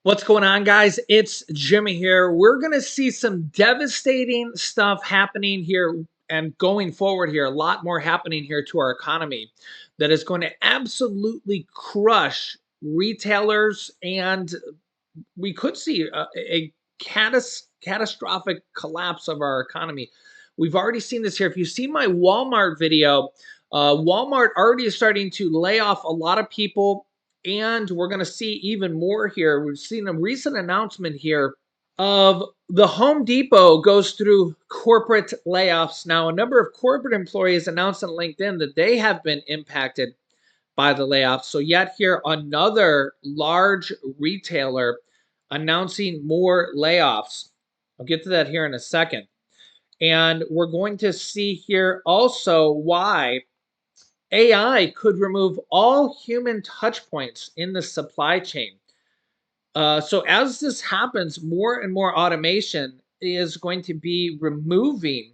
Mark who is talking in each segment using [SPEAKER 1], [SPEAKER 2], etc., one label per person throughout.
[SPEAKER 1] What's going on, guys? It's Jimmy here. We're going to see some devastating stuff happening here and going forward here. A lot more happening here to our economy that is going to absolutely crush retailers, and we could see a catastrophic collapse of our economy. We've already seen this here. If you see my Walmart video, Walmart already is starting to lay off a lot of people, and we're going to see even more here. We've seen a recent announcement here of the Home Depot goes through corporate layoffs. Now, a number of corporate employees announced on LinkedIn that they have been impacted by the layoffs. So, yet here, another large retailer announcing more layoffs. I'll get to that here in a second. And we're going to see here also why AI could remove all human touch points in the supply chain. So as this happens, more and more automation is going to be removing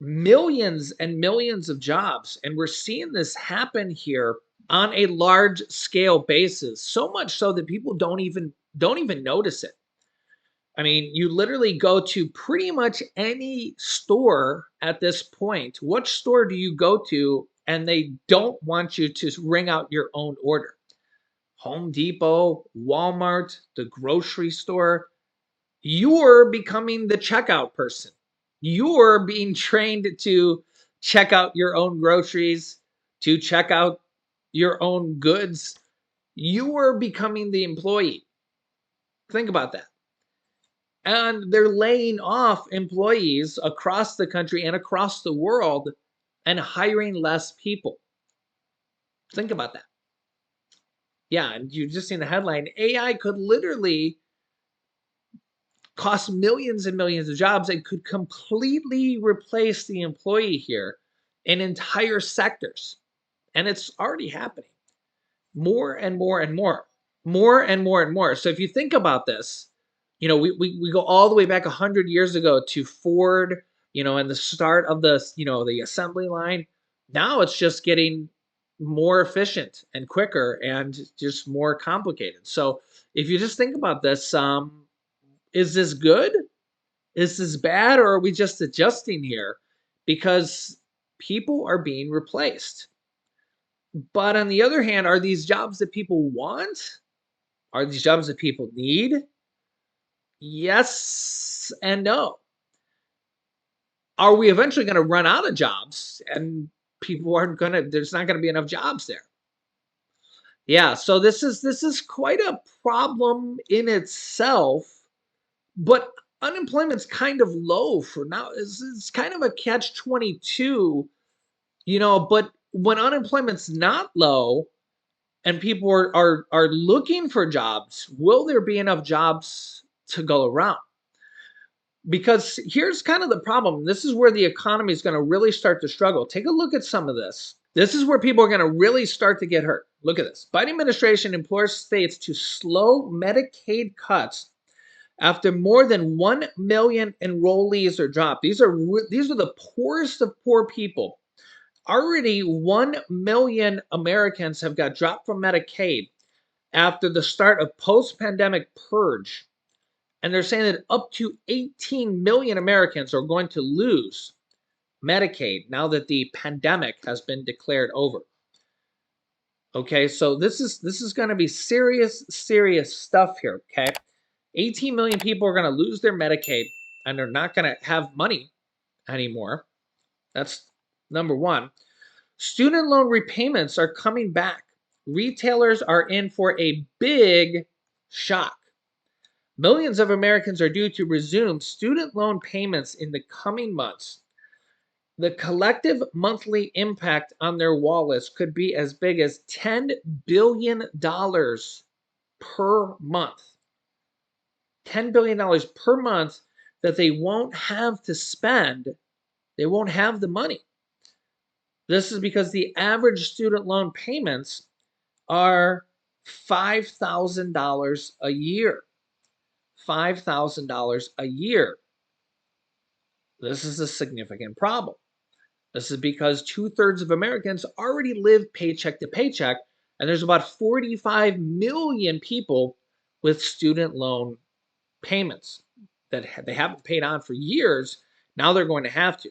[SPEAKER 1] millions and millions of jobs. And we're seeing this happen here on a large scale basis, so much so that people don't even notice it. I mean, you literally go to pretty much any store at this point. What store do you go to and they don't want you to ring out your own order? Home Depot, Walmart, the grocery store. You're becoming the checkout person. You're being trained to check out your own groceries, to check out your own goods. You are becoming the employee. Think about that. And they're laying off employees across the country and across the world and hiring less people. Think about that. Yeah, and you just seen the headline. AI could literally cost millions and millions of jobs and could completely replace the employee here in entire sectors. And it's already happening more and more and more, more and more and more. So if you think about this, we go all the way back 100 years ago to Ford, and the start of the assembly line. Now it's just getting more efficient and quicker and just more complicated. So if you just think about this, is this good? Is this bad? Or are we just adjusting here? Because people are being replaced. But on the other hand, are these jobs that people want? Are these jobs that people need? Yes and no. Are we eventually going to run out of jobs and there's not going to be enough jobs there? Yeah, so this is quite a problem in itself, but unemployment's kind of low for now. It's kind of a catch 22, but when unemployment's not low, and people are looking for jobs, will there be enough jobs to go around? Because here's kind of the problem. This is where the economy is going to really start to struggle. Take a look at some of this. This is where people are going to really start to get hurt. Look at this. Biden administration implores states to slow Medicaid cuts after more than 1 million enrollees are dropped. These are the poorest of poor people. Already 1 million Americans have got dropped from Medicaid after the start of post-pandemic purge. And they're saying that up to 18 million Americans are going to lose Medicaid now that the pandemic has been declared over. Okay, so this is going to be serious stuff here, okay? 18 million people are going to lose their Medicaid and they're not going to have money anymore. That's number 1. Student loan repayments are coming back. Retailers are in for a big shock. Millions of Americans are due to resume student loan payments in the coming months. The collective monthly impact on their wallets could be as big as $10 billion per month. $10 billion per month that they won't have to spend. They won't have the money. This is because the average student loan payments are $5,000 a year. $5,000 a year. This is a significant problem. This is because 2/3 of Americans already live paycheck to paycheck, and there's about 45 million people with student loan payments that they haven't paid on for years. Now they're going to have to.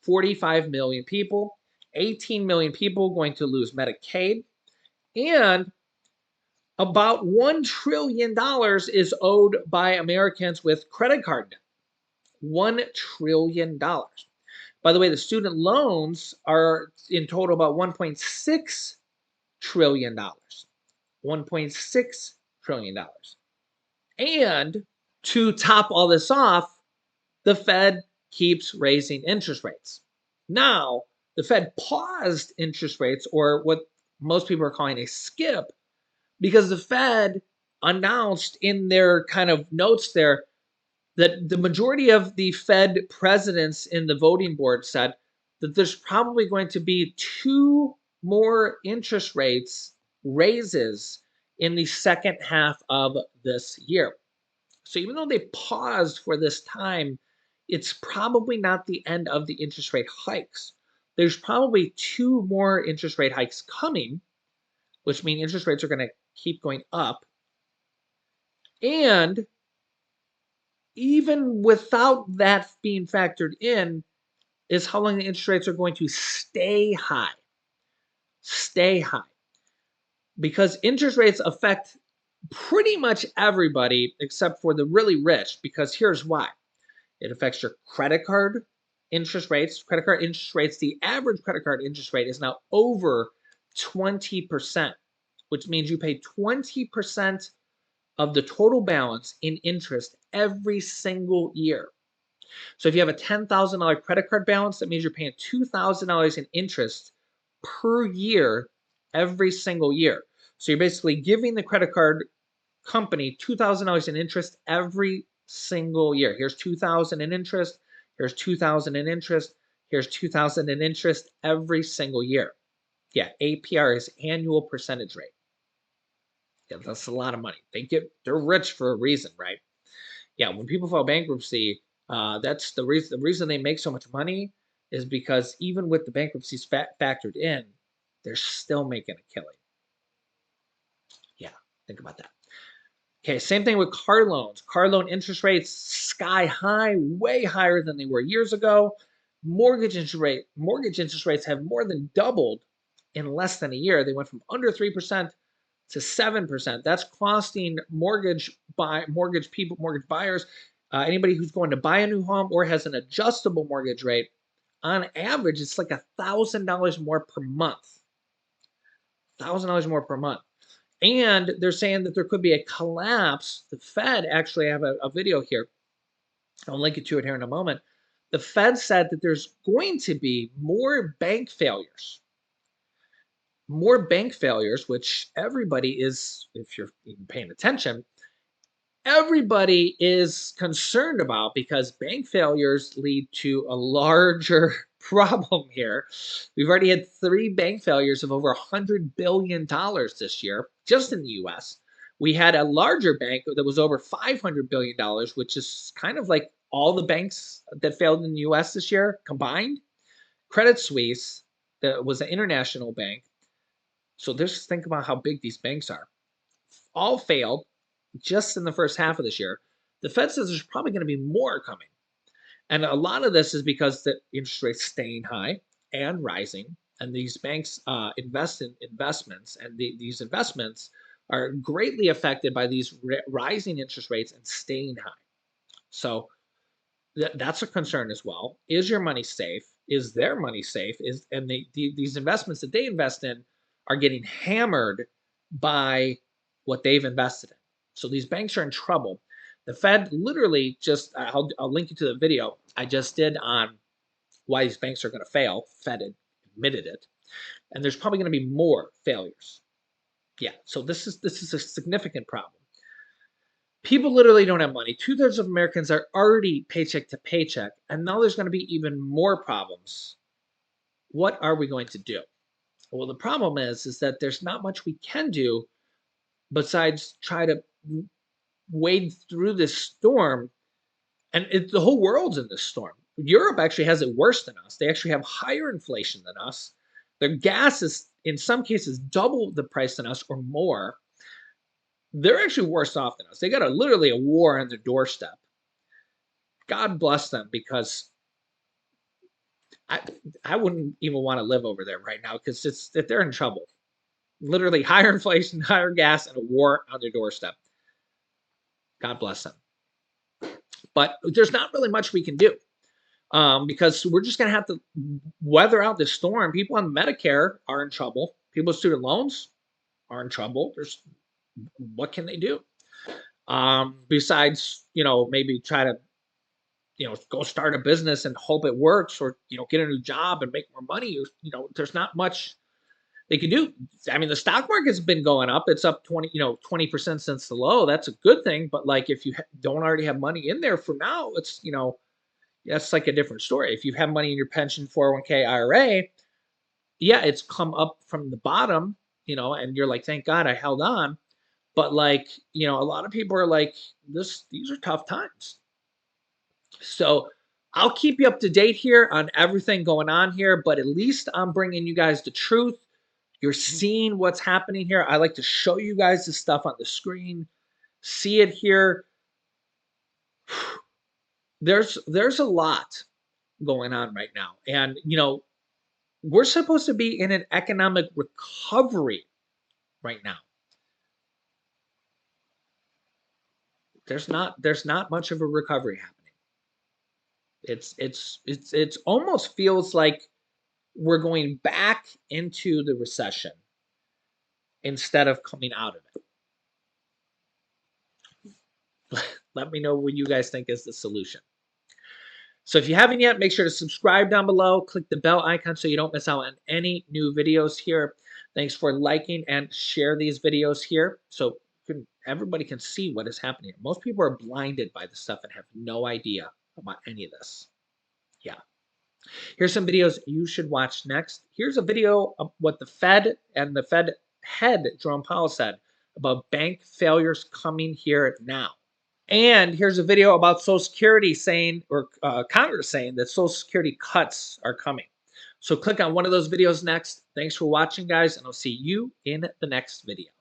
[SPEAKER 1] 45 million people, 18 million people going to lose Medicaid, and about $1 trillion is owed by Americans with credit card debt. $1 trillion. By the way, the student loans are in total about $1.6 trillion. $1.6 trillion. And to top all this off, the Fed keeps raising interest rates. Now, the Fed paused interest rates, or what most people are calling a skip, because the Fed announced in their kind of notes there that the majority of the Fed presidents in the voting board said that there's probably going to be 2 more interest rates raises in the second half of this year. So even though they paused for this time, it's probably not the end of the interest rate hikes. There's probably 2 more interest rate hikes coming, which means interest rates are going to keep going up. And even without that being factored in, is how long the interest rates are going to stay high. Stay high. Because interest rates affect pretty much everybody except for the really rich, because here's why. It affects your credit card interest rates. Credit card interest rates, the average credit card interest rate is now over 20%, which means you pay 20% of the total balance in interest every single year. So if you have a $10,000 credit card balance, that means you're paying $2,000 in interest per year every single year. So you're basically giving the credit card company $2,000 in interest every single year. Here's $2,000 in interest. Here's $2,000 in interest. Here's $2,000 in interest every single year. Yeah, APR is annual percentage rate. Yeah, that's a lot of money. They're rich for a reason, right? Yeah, when people file bankruptcy, that's the reason. The reason they make so much money is because even with the bankruptcies factored in, they're still making a killing. Yeah, think about that. Okay, same thing with car loans. Car loan interest rates sky high, way higher than they were years ago. Mortgage interest rates have more than doubled in less than a year. They went from under 3% to 7%. That's costing mortgage buyers, anybody who's going to buy a new home or has an adjustable mortgage rate, on average, it's like $1,000 more per month. $1,000 more per month. And they're saying that there could be a collapse. The Fed actually have a video here. I'll link it to it here in a moment. The Fed said that there's going to be more bank failures. More bank failures, which everybody is, if you're even paying attention, everybody is concerned about, because bank failures lead to a larger problem here. We've already had 3 bank failures of over $100 billion this year, just in the US. We had a larger bank that was over $500 billion, which is kind of like all the banks that failed in the US this year combined. Credit Suisse, that was an international bank. So just think about how big these banks are. All failed just in the first half of this year. The Fed says there's probably going to be more coming. And a lot of this is because the interest rates staying high and rising, and these banks invest in investments, and these investments are greatly affected by these rising interest rates and staying high. So that's a concern as well. Is your money safe? Is their money safe? These investments that they invest in are getting hammered by what they've invested in. So these banks are in trouble. The Fed literally just, I'll link you to the video I just did on why these banks are going to fail. Fed admitted it. And there's probably going to be more failures. Yeah, so this is a significant problem. People literally don't have money. 2/3 of Americans are already paycheck to paycheck, and now there's going to be even more problems. What are we going to do? Well, the problem is that there's not much we can do besides try to wade through this storm. And the whole world's in this storm. Europe actually has it worse than us. They actually have higher inflation than us. Their gas is, in some cases, double the price than us or more. They're actually worse off than us. They got literally a war on their doorstep. God bless them, because I I wouldn't even want to live over there right now, because it's that they're in trouble. Literally higher inflation, higher gas, and a war on their doorstep. God bless them. But there's not really much we can do, because we're just going to have to weather out this storm. People on Medicare are in trouble. People with student loans are in trouble. There's What can they do? Besides, maybe try to, go start a business and hope it works, or, get a new job and make more money. Or, there's not much they can do. I mean, the stock market's been going up. It's up 20% since the low. That's a good thing. But like, if you don't already have money in there for now, it's, that's like a different story. If you have money in your pension, 401k, IRA, yeah, it's come up from the bottom, and you're like, thank God I held on. But like, a lot of people are like, these are tough times. So I'll keep you up to date here on everything going on here, but at least I'm bringing you guys the truth. You're seeing what's happening here. I like to show you guys the stuff on the screen. See it here. There's a lot going on right now. And we're supposed to be in an economic recovery right now. There's not much of a recovery happening. It's almost feels like we're going back into the recession instead of coming out of it. Let me know what you guys think is the solution. So if you haven't yet, make sure to subscribe down below. Click the bell icon so you don't miss out on any new videos here. Thanks for liking and share these videos here so everybody can see what is happening. Most people are blinded by this stuff and have no idea about any of this. Yeah. Here's some videos you should watch next. Here's a video of what the Fed and the Fed head, Jerome Powell, said about bank failures coming here now. And here's a video about Social Security saying, or Congress saying, that Social Security cuts are coming. So click on one of those videos next. Thanks for watching, guys, and I'll see you in the next video.